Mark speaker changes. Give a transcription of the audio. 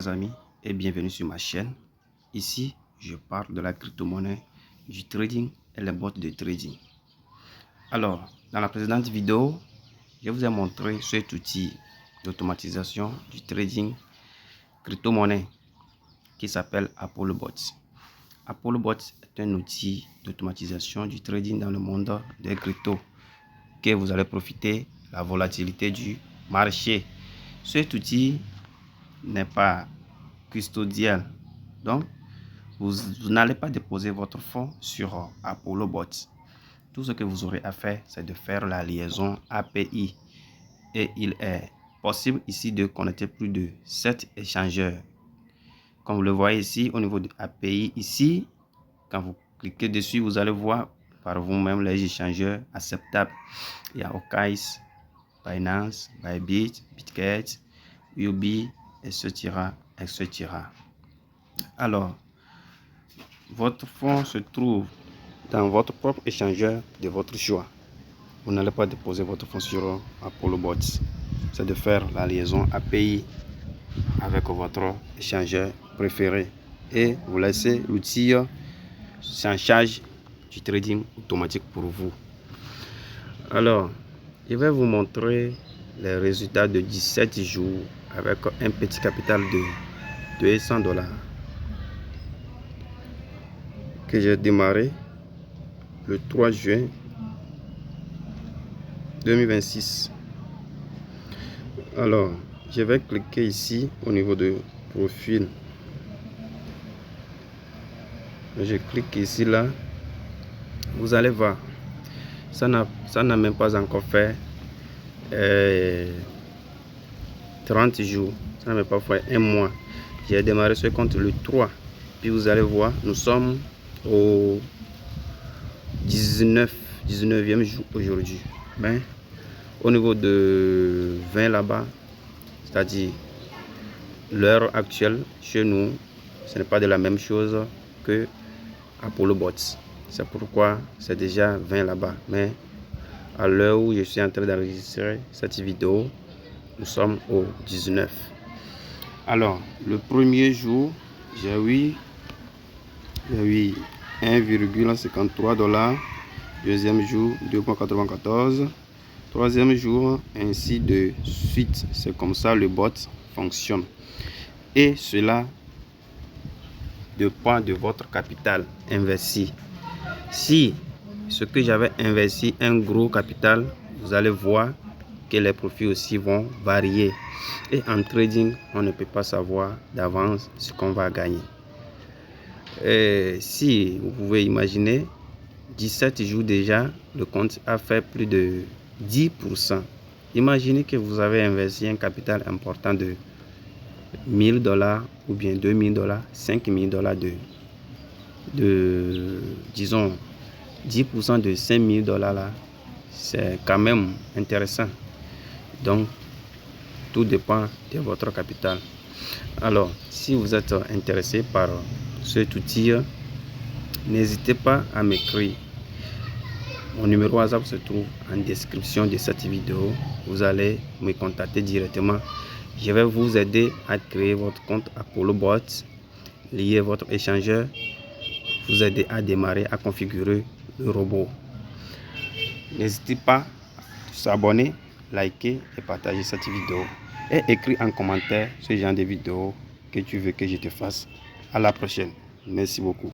Speaker 1: Amis et bienvenue sur ma chaîne. Ici je parle de la crypto-monnaie, du trading et les bots de trading. Alors dans la précédente vidéo je vous ai montré cet outil d'automatisation du trading crypto-monnaie qui s'appelle Apollo Bots. Apollo Bots est un outil d'automatisation du trading dans le monde des cryptos que vous allez profiter de la volatilité du marché. Cet outil n'est pas custodial, donc vous n'allez pas déposer votre fonds sur Apollo Bots. Tout ce que vous aurez à faire, c'est de faire la liaison API et il est possible ici de connecter plus de 7 échangeurs. Comme vous le voyez ici au niveau de API, ici quand vous cliquez dessus, vous allez voir par vous-même les échangeurs acceptables. Il y a OKX, Binance, Bybit, Bitget, UB, etc. Alors, votre fonds se trouve dans votre propre échangeur de votre choix. Vous n'allez pas déposer votre fonds sur Apollo Bots. C'est de faire la liaison API avec votre échangeur préféré et vous laissez l'outil s'en charge du trading automatique pour vous. Alors, je vais vous montrer les résultats de 17 jours avec un petit capital de $200 que j'ai démarré le 3 juin 2026. Alors, je vais cliquer ici au niveau de profil. Je clique ici là. Vous allez voir. Ça n'a même pas encore fait 30 jours. Ça n'a même pas fait un mois. J'ai démarré ce compte le 3. Puis vous allez voir, nous sommes au 19e jour aujourd'hui. Ben, au niveau de 20 là-bas, c'est-à-dire l'heure actuelle chez nous, ce n'est pas de la même chose que Apollo Bots. C'est pourquoi c'est déjà 20 là-bas. Mais à l'heure où je suis en train d'enregistrer cette vidéo, nous sommes au 19. Alors, le premier jour, j'ai eu 1,53 $. Deuxième jour, 2,94. Troisième jour, ainsi de suite. C'est comme ça le bot fonctionne. Et cela dépend de votre capital investi. Si ce que j'avais investi un gros capital, vous allez voir que les profits aussi vont varier. Et en trading, on ne peut pas savoir d'avance ce qu'on va gagner. Et si vous pouvez imaginer, 17 jours déjà, le compte a fait plus de 10%. Imaginez que vous avez investi un capital important de $1000 ou bien $2000, $5000 disons 10% de $5000 là, c'est quand même intéressant. Donc tout dépend de votre capital. Alors si vous êtes intéressé par cet outil, n'hésitez pas à m'écrire. Mon numéro WhatsApp se trouve en description de cette vidéo. Vous allez me contacter directement. Je vais vous aider à créer votre compte Apollo Bots, lier votre échangeur, vous aider à démarrer, à configurer le robot. N'hésitez pas à s'abonner, liker et partager cette vidéo. Et écrire en commentaire ce genre de vidéo que tu veux que je te fasse. À la prochaine. Merci beaucoup.